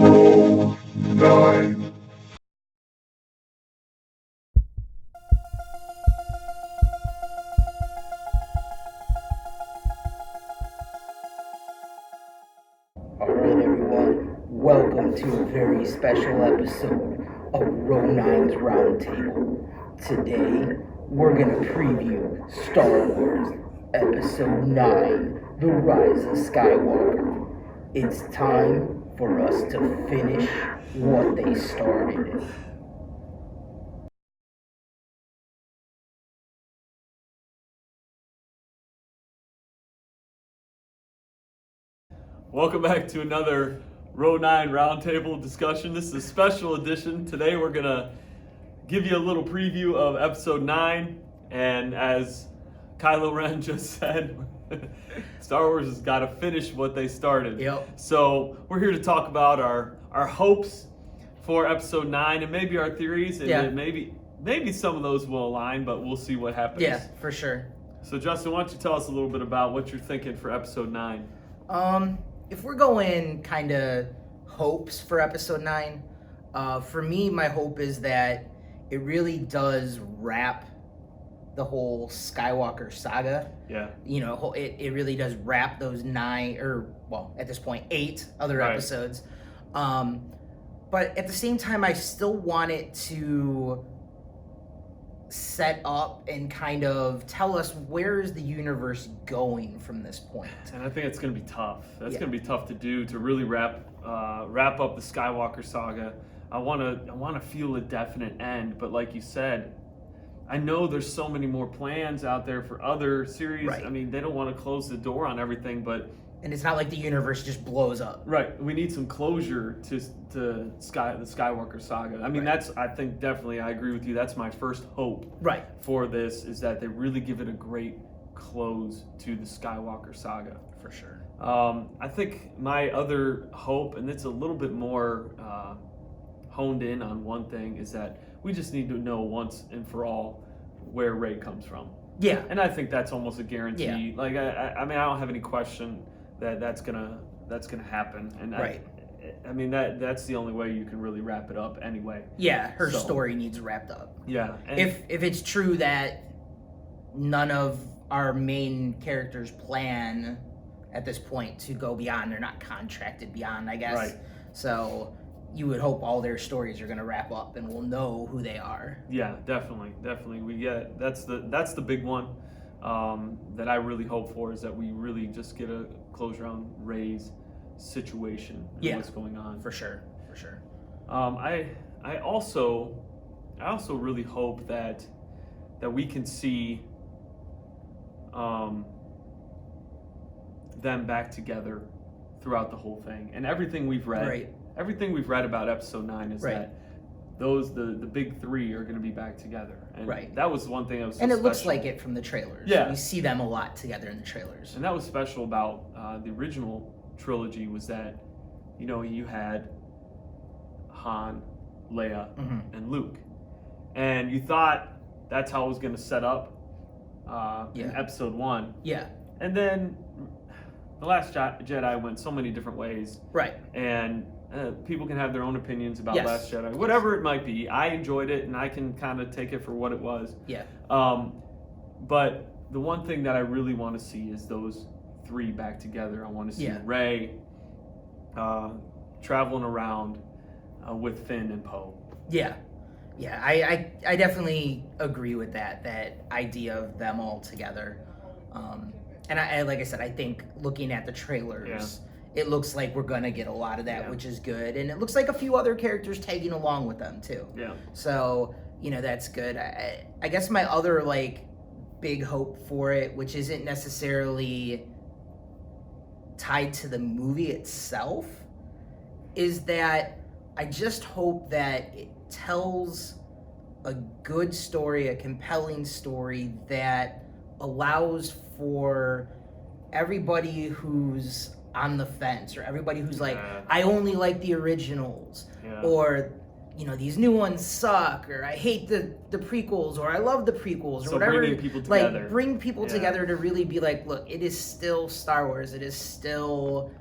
Roll 9. Alright everyone, welcome to a very special episode of Roll9's Roundtable. Today, we're going to preview Star Wars Episode 9, The Rise of Skywalker. It's time for us to finish what they started. Welcome back to another Row 9 Roundtable discussion. This is a special edition. Today we're going to give you a little preview of Episode 9. And as Kylo Ren just said, Star Wars has got to finish what they started. Yep. So we're here to talk about our hopes for Episode 9 and maybe our theories. And maybe some of those will align, but we'll see what happens. Yeah, for sure. So Justin, why don't you tell us a little bit about what you're thinking for Episode 9? If we're going kind of hopes for Episode 9, for me, my hope is that it really does wrap the whole Skywalker saga. Yeah. You know, it really does wrap those 9, or, well, at this point, 8 other episodes. But at the same time, I still want it to set up and kind of tell us where is the universe going from this point. And I think it's going to be tough. That's going to be tough to do, to really wrap up the Skywalker saga. I want to feel a definite end, but like you said, I know there's so many more plans out there for other series. Right. I mean, they don't want to close the door on everything, but and it's not like the universe just blows up. right. We need some closure to the Skywalker saga. I mean, that's, I think, definitely, I agree with you. That's my first hope for this, is that they really give it a great close to the Skywalker saga. For sure. I think my other hope, and it's a little bit more honed in on one thing, is that we just need to know once and for all where Rey comes from. Yeah. And I think that's almost a guarantee. Yeah. Like, I mean, I don't have any question that that's gonna happen. And I mean, that's the only way you can really wrap it up anyway. Yeah, her story needs wrapped up. Yeah. And If it's true that none of our main characters plan at this point to go beyond, they're not contracted beyond, I guess. Right. So you would hope all their stories are going to wrap up and we'll know who they are. Yeah, definitely. We get that's the big one that I really hope for, is that we really just get a closure on Rey's situation and what's going on. For sure. I also really hope that we can see them back together throughout the whole thing, and everything we've read. Right. Everything we've read about Episode 9 is that the big three are going to be back together. And that was one thing that was so and it special. looks like it from the trailers. Yeah. We see them a lot together in the trailers. And that was special about the original trilogy, was that, you know, you had Han, Leia, and Luke. And you thought that's how it was going to set up in Episode 1. Yeah. And then The Last Jedi went so many different ways. Right. And people can have their own opinions about Last Jedi, whatever it might be. I enjoyed it, and I can kind of take it for what it was. Yeah. But the one thing that I really want to see is those three back together. I want to see Rey traveling around with Finn and Poe. Yeah. Yeah, I definitely agree with that idea of them all together. And I like I said, I think looking at the trailers, it looks like we're going to get a lot of that, which is good. And it looks like a few other characters tagging along with them, too. Yeah. So, you know, that's good. I guess my other, like, big hope for it, which isn't necessarily tied to the movie itself, is that I just hope that it tells a good story, a compelling story that allows for everybody who's on the fence, or everybody who's like, I only like the originals, or, you know, these new ones suck, or I hate the prequels, or I love the prequels, or whatever. Bringing people together. Like, bring people together to really be like, look, it is still Star Wars. It is still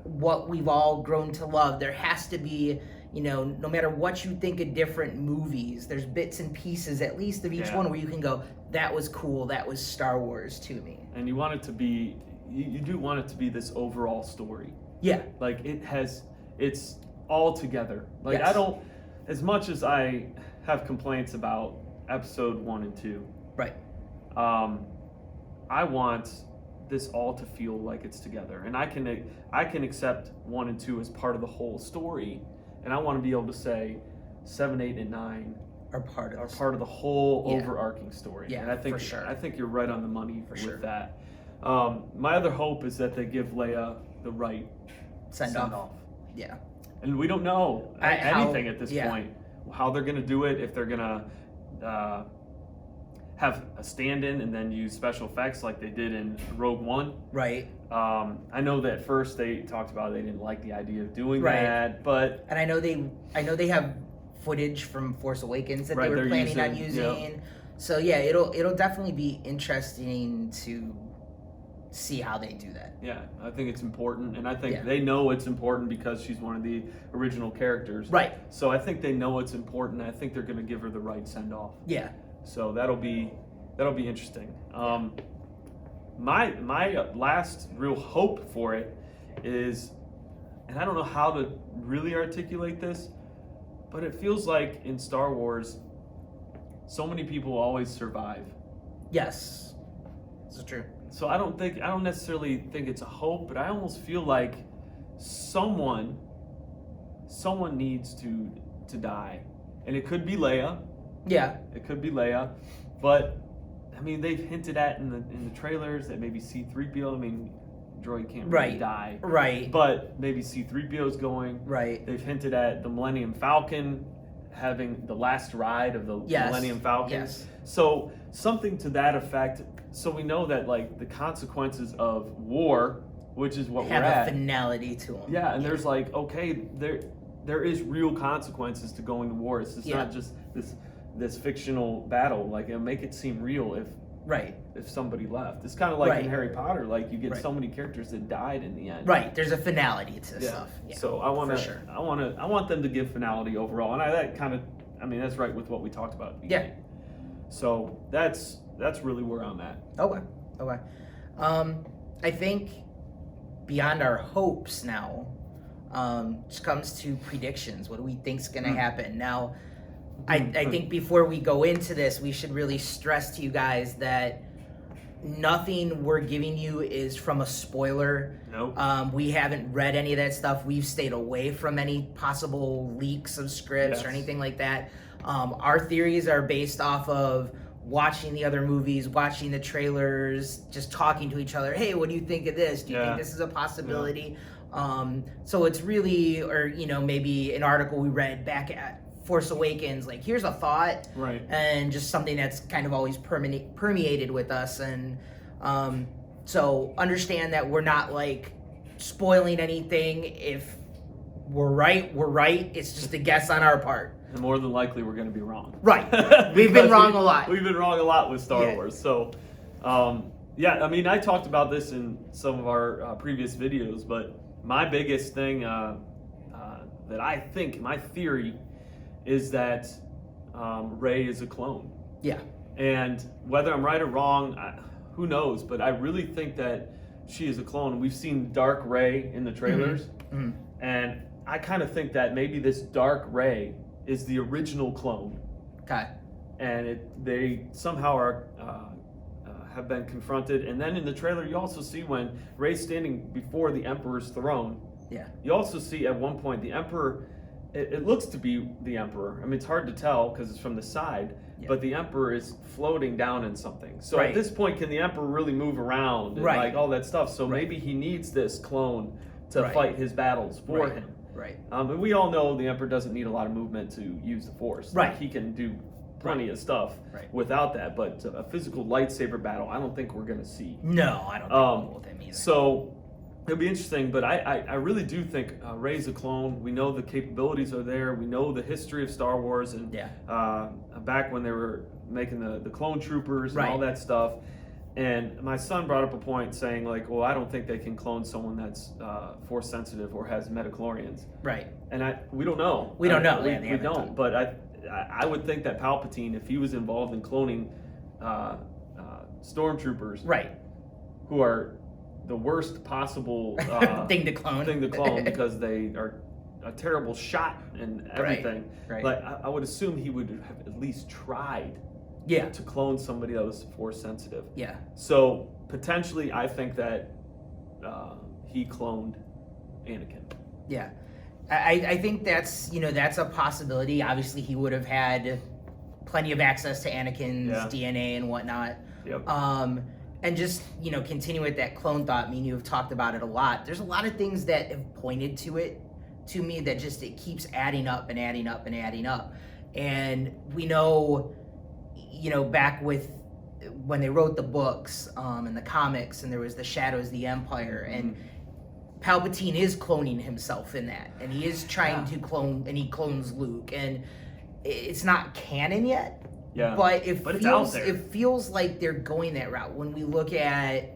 what we've all grown to love. There has to be, no matter what you think of different movies, there's bits and pieces, at least of each one, where you can go, that was cool, that was Star Wars to me. And you want it to be, you do want it to be this overall story. Yeah. Like it's all together. Like Yes. I don't, as much as I have complaints about episode 1 and 2, Right. I want this all to feel like it's together, and I can accept 1 and 2 as part of the whole story, and I want to be able to say 7, 8, and 9 Are part of the whole overarching story. Yeah, and I think for sure. I think you're right on the money with sure. that. My other hope is that they give Leia the right Send off. Yeah. and we don't know anything at this yeah. point. How they're going to do it, if they're going to have a stand-in and then use special effects like they did in Rogue One. Right. I know that at first they talked about they didn't like the idea of doing Right. that, but And I know they have footage from Force Awakens that Right, they were they're planning on using, using. yep. So yeah, it'll definitely be interesting to see how they do that. yeah, I think it's important, and I think Yeah. they know it's important because she's one of the original characters. Right. So I think they know it's important. I think they're going to give her the right send-off. Yeah. So that'll be interesting. My last real hope for it is, and I don't know how to really articulate this, but it feels like in Star Wars, so many people always survive. Yes. This is true. So I don't necessarily think it's a hope, but I almost feel like someone needs to die, and it could be Leia. Yeah. It could be Leia, but I mean they've hinted at in the trailers that maybe C-3PO. I mean, droid can't really Right. die, Right. but maybe C-3PO is going. Right. They've hinted at the Millennium Falcon having the last ride of the Yes. Millennium Falcon. Yes. So something to that effect. So we know that like the consequences of war, which is what Have we're a at. finality to them. Yeah, and there's like, okay, there is real consequences to going to war. It's just Yeah. not just this fictional battle. Like it'll make it seem real Right. if somebody left. It's kind of like Right. in Harry Potter, like you get Right. so many characters that died in the end. Right. There's a finality to Yeah. stuff. Yeah. So I want for to, sure. I want them to give finality overall, and that's right with what we talked about at the Yeah. beginning. So that's really where I'm at. Okay. I think beyond our hopes now, just comes to predictions. What do we think's going to happen? Now, I think before we go into this, we should really stress to you guys that nothing we're giving you is from a spoiler. Nope. We haven't read any of that stuff. We've stayed away from any possible leaks of scripts or Yes. anything like that. Our theories are based off of watching the other movies, watching the trailers, just talking to each other. Hey, what do you think of this? Do you think this is a possibility? So it's really, or maybe an article we read back at Force Awakens, like here's a thought, Right. and just something that's kind of always permeated with us. And so understand that we're not like spoiling anything. If we're right. It's just a guess on our part. And more than likely, we're going to be wrong. Right. We've been Because wrong a lot. We've been wrong a lot with Star Yeah. Wars. So, I mean, I talked about this in some of our previous videos, but my biggest thing that I think, my theory, is that Rey is a clone. Yeah. And whether I'm right or wrong, who knows? But I really think that she is a clone. We've seen Dark Rey in the trailers, and I kind of think that maybe this Dark Rey is the original clone, Okay. and they somehow are have been confronted. And then in the trailer, you also see when Rey's standing before the Emperor's throne. Yeah. You also see at one point the Emperor. It looks to be the Emperor. I mean, it's hard to tell because it's from the side, but the Emperor is floating down in something. So at this point, can the Emperor really move around and like all that stuff? So maybe he needs this clone to fight his battles for him. Right. And we all know the Emperor doesn't need a lot of movement to use the Force. Right. Like, he can do plenty of stuff without that. But a physical lightsaber battle, I don't think we're going to see. No, I don't think we'll with him either. So it'll be interesting, but I really do think Rey's a clone. We know the capabilities are there. We know the history of Star Wars, and back when they were making the clone troopers and all that stuff. And my son brought up a point saying like, well, I don't think they can clone someone that's force sensitive or has midichlorians. Right. And we don't know. We don't know. We Yeah, don't. But I would think that Palpatine, if he was involved in cloning stormtroopers, right, who are the worst possible thing to clone, because they are a terrible shot and everything. Right. But I would assume he would have at least tried. Yeah. To clone somebody that was force sensitive. Yeah. So potentially, I think that he cloned Anakin. Yeah. I think that's a possibility. Obviously, he would have had plenty of access to Anakin's DNA and whatnot. Yep. And just continue with that clone thought. I mean, you have talked about it a lot. There's a lot of things that have pointed to me that just it keeps adding up and adding up and adding up. And we know, back with when they wrote the books and the comics, and there was the Shadows of the Empire, and Palpatine is cloning himself in that, and he is trying to clone, and he clones Luke, and it's not canon yet. Yeah, but it's out there. It feels like they're going that route. When we look at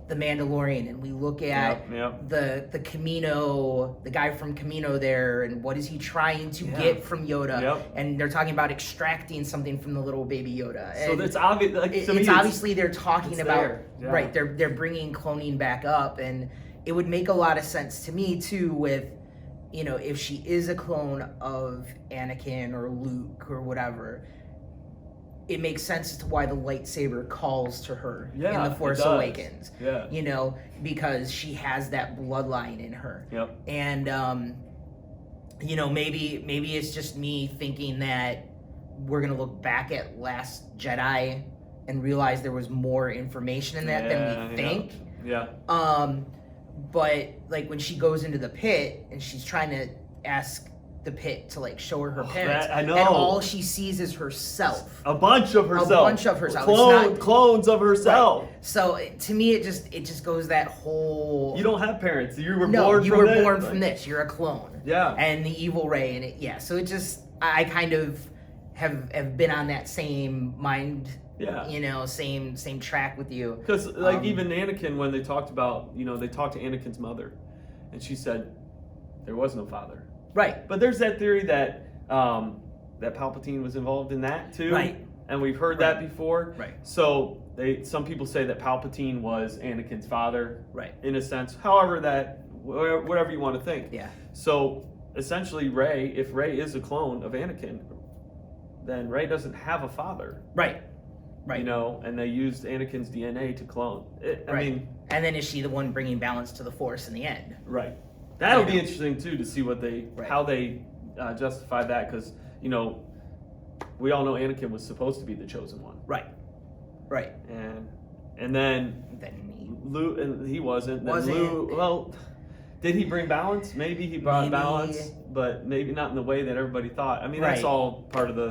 the Mandalorian, and we look at the Camino, the guy from Camino there, and what is he trying to get from Yoda? And they're talking about extracting something from the little baby Yoda. And so it's obvious. Like, it's obviously they're talking about right. They're bringing cloning back up, and it would make a lot of sense to me too. With if she is a clone of Anakin or Luke or whatever, it makes sense as to why the lightsaber calls to her in The Force Awakens. Yeah. Because she has that bloodline in her. Yep. And maybe it's just me thinking that we're gonna look back at Last Jedi and realize there was more information in that than we think. Yeah. But like when she goes into the pit and she's trying to ask the pit to like show her parents, I know. and all she sees is herself. A bunch of herself. Clones of herself. Right. So to me, it just goes that whole. You don't have parents. You were born from this. You're a clone. Yeah. And the evil Rey, and so it just I kind of have been on that same mind. Yeah. Same track with you. Because even Anakin, when they talked about they talked to Anakin's mother, and she said there was no father. Right. But there's that theory that that Palpatine was involved in that too. Right. And we've heard that before. Right. So some people say that Palpatine was Anakin's father. Right. In a sense. However, whatever you want to think. Yeah. So essentially if Rey is a clone of Anakin, then Rey doesn't have a father. Right. Right. And they used Anakin's DNA to clone. I mean, and then is she the one bringing balance to the Force in the end? Right. That'll be interesting too to see what how they justify that, because we all know Anakin was supposed to be the chosen one. Right. Right. And then Luke, and he wasn't. Then Luke, well, did he bring balance? Maybe he brought balance, but maybe not in the way that everybody thought. I mean, that's all part of the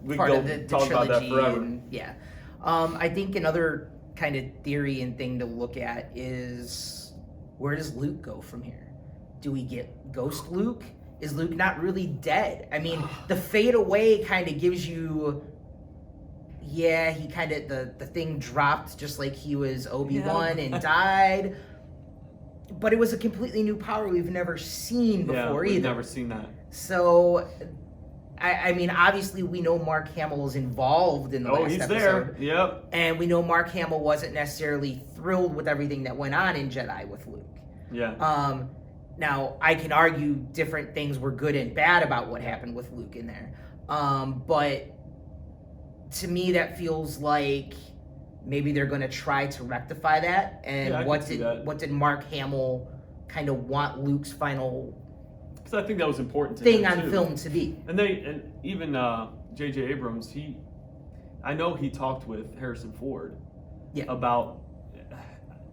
we part go of the talk about that forever. I think another kind of theory and thing to look at is, where does Luke go from here? Do we get Ghost Luke? Is Luke not really dead? I mean, the fade away kind of gives you, he kind of, the thing dropped just like he was Obi-Wan and died. But it was a completely new power we've never seen before either. We've never seen that. So, I mean, obviously we know Mark Hamill is involved in the last episode. There. Yep. And we know Mark Hamill wasn't necessarily thrilled with everything that went on in Jedi with Luke. Yeah. Now, I can argue different things were good and bad about what happened with Luke in there. But to me, that feels like maybe they're going to try to rectify that. And what did Mark Hamill kind of want Luke's final because I think that was important to thing him on too. film to be? And even J.J. Abrams, I know he talked with Harrison Ford about.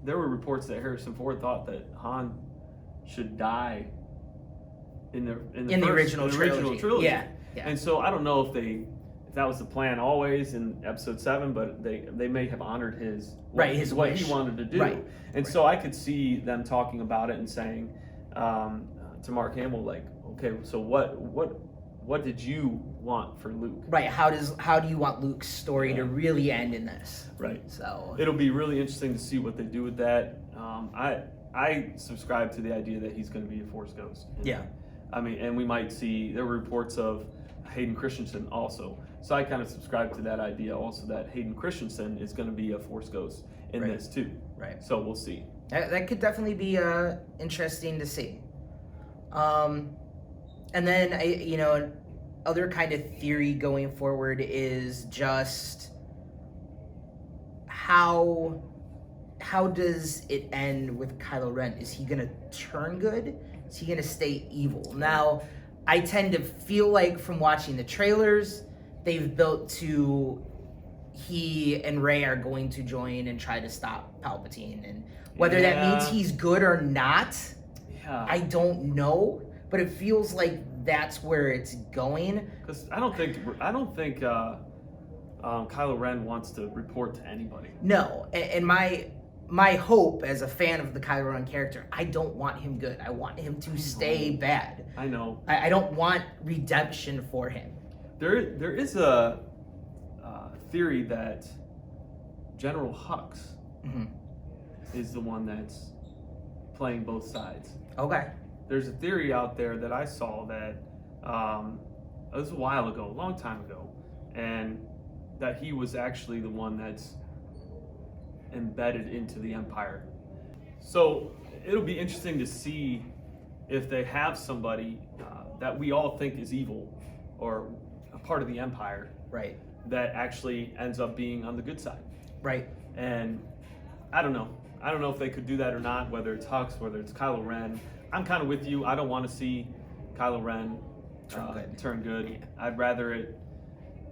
There were reports that Harrison Ford thought that Han should die in the original trilogy. Yeah. And so I don't know if that was the plan always in Episode 7, but they may have honored what he wanted to do. Right. And so I could see them talking about it and saying to Mark Hamill, like, okay, so what what did you want for Luke? Right. How do you want Luke's story to really end in this? Right. So It'll be really interesting to see what they do with that. I subscribe to the idea that he's going to be a Force ghost. yeah. I mean, and we might see, there were reports of Hayden Christensen also. So I kind of subscribe to that idea also, that Hayden Christensen is going to be a Force ghost in Right. this too. Right. So we'll see. That could definitely be interesting to see. And then other kind of theory going forward is just how does it end with Kylo Ren? Is he gonna turn good? Is he gonna stay evil? Now, I tend to feel like from watching the trailers, they've built to he and Rey are going to join and try to stop Palpatine, and whether that means he's good or not, I don't know. But it feels like that's where it's going. Because I don't think Kylo Ren wants to report to anybody. No, and my hope as a fan of the Kylo Ren character, I don't want him good. I want him to stay bad. I know. I don't want redemption for him. There is a theory that General Hux is the one that's playing both sides. Okay. There's a theory out there that I saw that it was a while ago, a long time ago, and that he was actually the one that's embedded into the Empire. So it'll be interesting to see if they have somebody that we all think is evil or a part of the Empire, Right. that actually ends up being on the good side. Right. And I don't know if they could do that or not, whether it's Hux, whether it's Kylo Ren. I'm kind of with you. I don't want to see Kylo Ren turn good. Yeah. I'd rather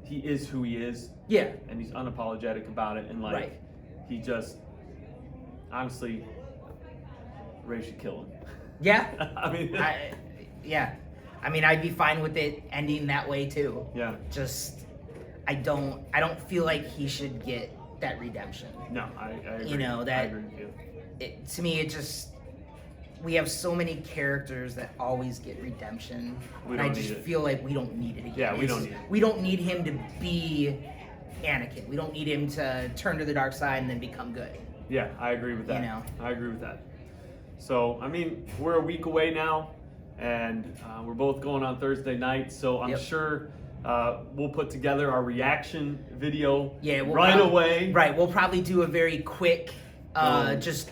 he is who he is. Yeah. And he's unapologetic about it. And Right. he just, honestly, Rey should kill him. Yeah. I mean, yeah. I mean, I'd be fine with it ending that way too. yeah. Just, I don't feel like he should get that redemption. No, I agree. You know, I that- agree with you. To me, it just, we have so many characters that always get redemption. We And I don't just need it. feel like we don't need it again. Yeah, we don't need it. We don't need him to be Anakin. We don't need him to turn to the dark side and then become good. Yeah, I agree with that. You know. I agree with that. So, I mean, we're a week away now, and we're both going on Thursday night, so I'm Yep. sure we'll put together our reaction video We'll right prob- away. Right, we'll probably do a very quick, Boom. just,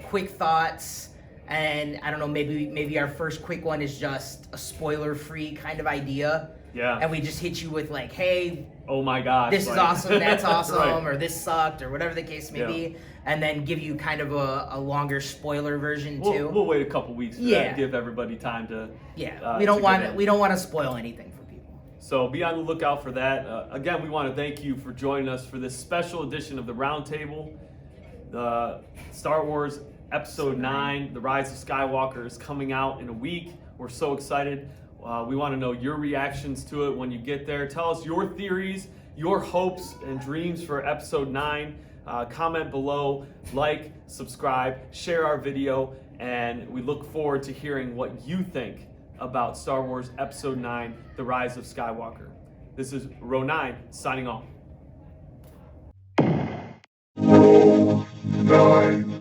quick thoughts. And I don't know, maybe our first quick one is just a spoiler-free kind of idea. Yeah. And we just hit you with like, hey, Oh my gosh. this is like- awesome, that's awesome, Right. or this sucked, or whatever the case may Yeah. be. And then give you kind of a longer spoiler version too. We'll wait a couple weeks for Yeah. that, give everybody time to. Yeah, to we don't get want in. we don't want to spoil anything for people. So be on the lookout for that. Again, we want to thank you for joining us for this special edition of the Roundtable. The Star Wars Episode 9, The Rise of Skywalker, is coming out in a week. We're so excited. We want to know your reactions to it when you get there. Tell us your theories, your hopes and dreams for Episode 9. Comment below, like, subscribe, share our video, and we look forward to hearing what you think about Star Wars Episode 9, The Rise of Skywalker. This is Ro9 signing off. Roll 9.